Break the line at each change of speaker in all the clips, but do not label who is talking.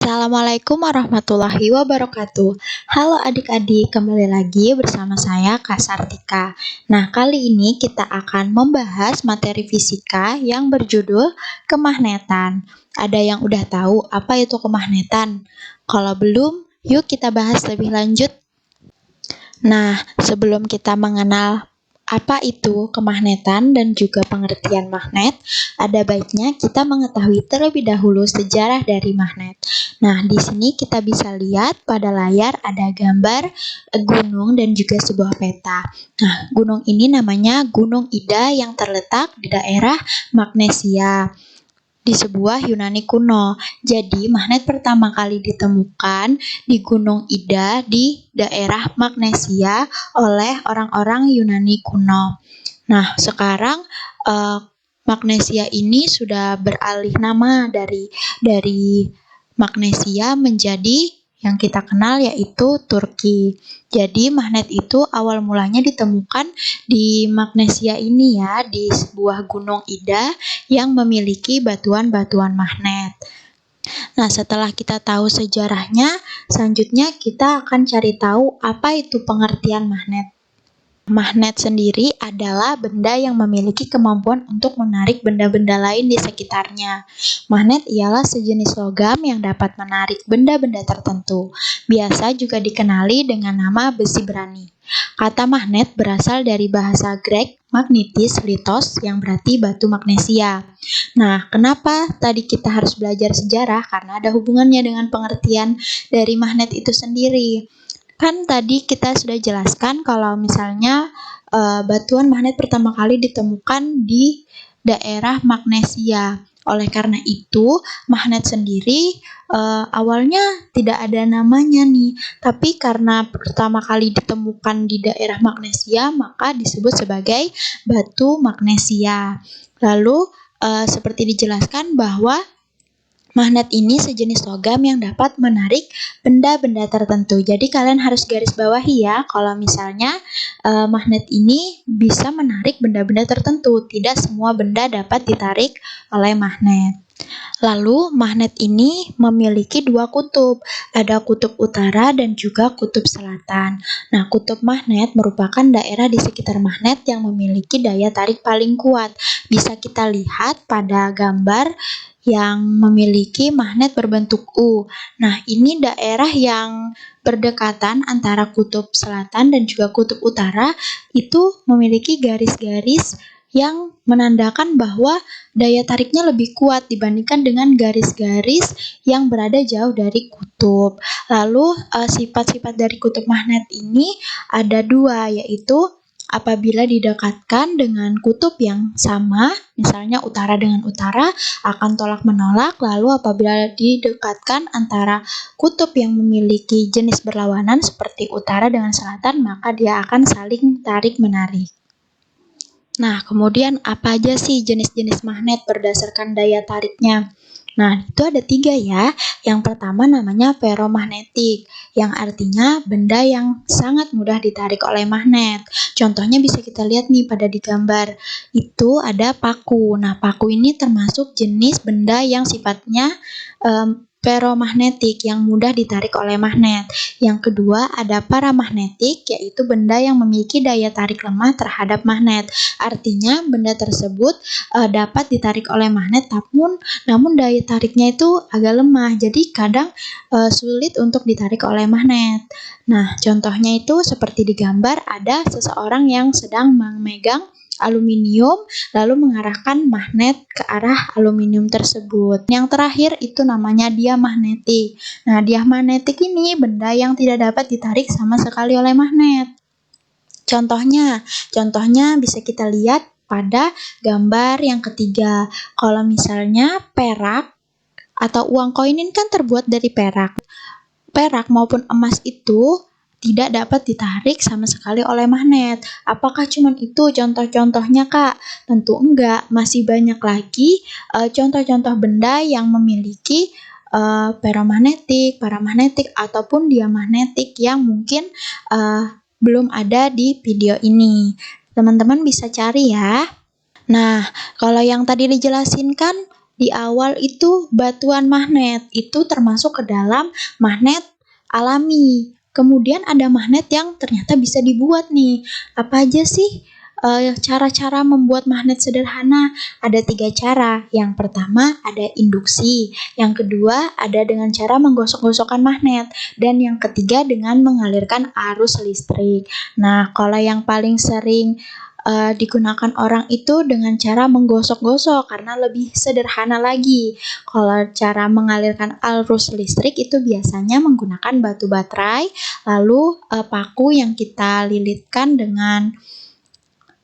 Assalamualaikum warahmatullahi wabarakatuh. Halo adik-adik, kembali lagi bersama saya Kak Sartika. Nah, kali ini kita akan membahas materi fisika yang berjudul kemagnetan. Ada yang udah tahu apa itu kemagnetan? Kalau belum, yuk kita bahas lebih lanjut. Nah, sebelum kita mengenal apa itu kemagnetan dan juga pengertian magnet, ada baiknya kita mengetahui terlebih dahulu sejarah dari magnet. Nah, di sini kita bisa lihat pada layar ada gambar gunung dan juga sebuah peta. Nah, gunung ini namanya Gunung Ida yang terletak di daerah Magnesia di sebuah Yunani kuno. Jadi, magnet pertama kali ditemukan di Gunung Ida di daerah Magnesia oleh orang-orang Yunani kuno. Nah, sekarang Magnesia ini sudah beralih nama dari Magnesia menjadi yang kita kenal yaitu Turki. Jadi magnet itu awal mulanya ditemukan di Magnesia ini ya, di sebuah gunung Ida yang memiliki batuan-batuan magnet. Nah, setelah kita tahu sejarahnya, selanjutnya kita akan cari tahu apa itu pengertian magnet. Magnet sendiri adalah benda yang memiliki kemampuan untuk menarik benda-benda lain di sekitarnya. Magnet ialah sejenis logam yang dapat menarik benda-benda tertentu. Biasa juga dikenali dengan nama besi berani. Kata magnet berasal dari bahasa Grek magnetis litos yang berarti batu magnesia. Nah, kenapa tadi kita harus belajar sejarah? Karena ada hubungannya dengan pengertian dari magnet itu sendiri. Kan tadi kita sudah jelaskan kalau misalnya batuan magnet pertama kali ditemukan di daerah Magnesia. Oleh karena itu, magnet sendiri awalnya tidak ada namanya nih. Tapi karena pertama kali ditemukan di daerah Magnesia, maka disebut sebagai batu magnesia. Lalu seperti dijelaskan bahwa magnet ini sejenis logam yang dapat menarik benda-benda tertentu. Jadi kalian harus garis bawahi ya, kalau misalnya magnet ini bisa menarik benda-benda tertentu. Tidak semua benda dapat ditarik oleh magnet. Lalu magnet ini memiliki dua kutub, ada kutub utara dan juga kutub selatan. Nah, kutub magnet merupakan daerah di sekitar magnet yang memiliki daya tarik paling kuat. Bisa kita lihat pada gambar yang memiliki magnet berbentuk U. Nah, ini daerah yang berdekatan antara kutub selatan dan juga kutub utara itu memiliki garis-garis yang menandakan bahwa daya tariknya lebih kuat dibandingkan dengan garis-garis yang berada jauh dari kutub. Lalu sifat-sifat dari kutub magnet ini ada dua, yaitu apabila didekatkan dengan kutub yang sama, misalnya utara dengan utara, akan tolak-menolak. Lalu apabila didekatkan antara kutub yang memiliki jenis berlawanan seperti utara dengan selatan, maka dia akan saling tarik-menarik. Nah, kemudian apa aja sih jenis-jenis magnet berdasarkan daya tariknya? Nah, itu ada 3 ya. Yang pertama namanya ferromagnetik, yang artinya benda yang sangat mudah ditarik oleh magnet. Contohnya bisa kita lihat nih pada di gambar. Itu ada paku. Nah, paku ini termasuk jenis benda yang sifatnya ferromagnetik yang mudah ditarik oleh magnet. Yang kedua ada paramagnetik, yaitu benda yang memiliki daya tarik lemah terhadap magnet. Artinya benda tersebut dapat ditarik oleh magnet, namun daya tariknya itu agak lemah, jadi kadang sulit untuk ditarik oleh magnet. Nah, contohnya itu seperti di gambar ada seseorang yang sedang memegang aluminium lalu mengarahkan magnet ke arah aluminium tersebut. Yang terakhir itu namanya diamagnetik. Nah, diamagnetik ini benda yang tidak dapat ditarik sama sekali oleh magnet. Contohnya bisa kita lihat pada gambar yang ketiga. Kalau misalnya perak atau uang koin ini kan terbuat dari perak. Perak maupun emas itu tidak dapat ditarik sama sekali oleh magnet. Apakah cuma itu contoh-contohnya, Kak? Tentu enggak, masih banyak lagi contoh-contoh benda yang memiliki ferromagnetik, paramagnetik, ataupun diamagnetik yang mungkin belum ada di video ini. Teman-teman bisa cari ya. Nah, kalau yang tadi dijelasin kan di awal itu batuan magnet itu termasuk ke dalam magnet alami. Kemudian ada magnet yang ternyata bisa dibuat nih. Apa aja sih cara-cara membuat magnet sederhana? Ada 3 cara. Yang pertama ada induksi, yang kedua ada dengan cara menggosok-gosokkan magnet, dan yang ketiga dengan mengalirkan arus listrik. Nah, kalau yang paling sering digunakan orang itu dengan cara menggosok-gosok karena lebih sederhana lagi. Kalau cara mengalirkan arus listrik itu biasanya menggunakan batu baterai, lalu paku yang kita lilitkan dengan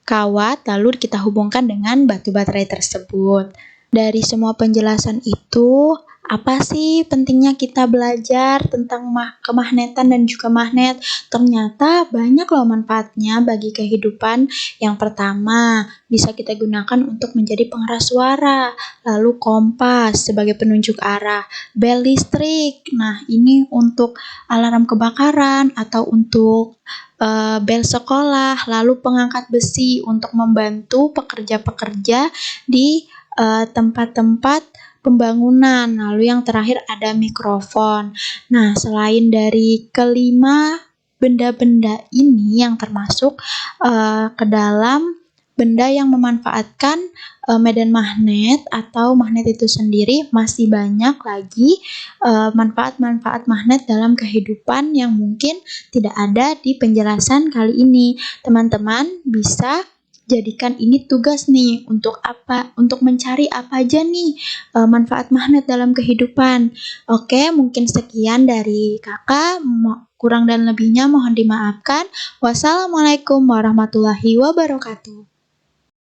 kawat, lalu kita hubungkan dengan batu baterai tersebut. Dari semua penjelasan itu, apa sih pentingnya kita belajar tentang kemagnetan dan juga magnet? Ternyata banyak loh manfaatnya bagi kehidupan. Yang pertama, bisa kita gunakan untuk menjadi pengeras suara, lalu kompas sebagai penunjuk arah, bel listrik. Nah, ini untuk alarm kebakaran atau untuk bel sekolah, lalu pengangkat besi untuk membantu pekerja-pekerja di tempat-tempat pembangunan. Lalu yang terakhir ada mikrofon. Nah, selain dari kelima benda-benda ini yang termasuk ke dalam benda yang memanfaatkan medan magnet atau magnet itu sendiri, masih banyak lagi manfaat-manfaat magnet dalam kehidupan yang mungkin tidak ada di penjelasan kali ini. Teman-teman bisa jadikan ini tugas nih untuk apa? Untuk mencari apa aja nih manfaat magnet dalam kehidupan. Oke, mungkin sekian dari Kakak. Kurang dan lebihnya mohon dimaafkan. Wassalamualaikum warahmatullahi wabarakatuh.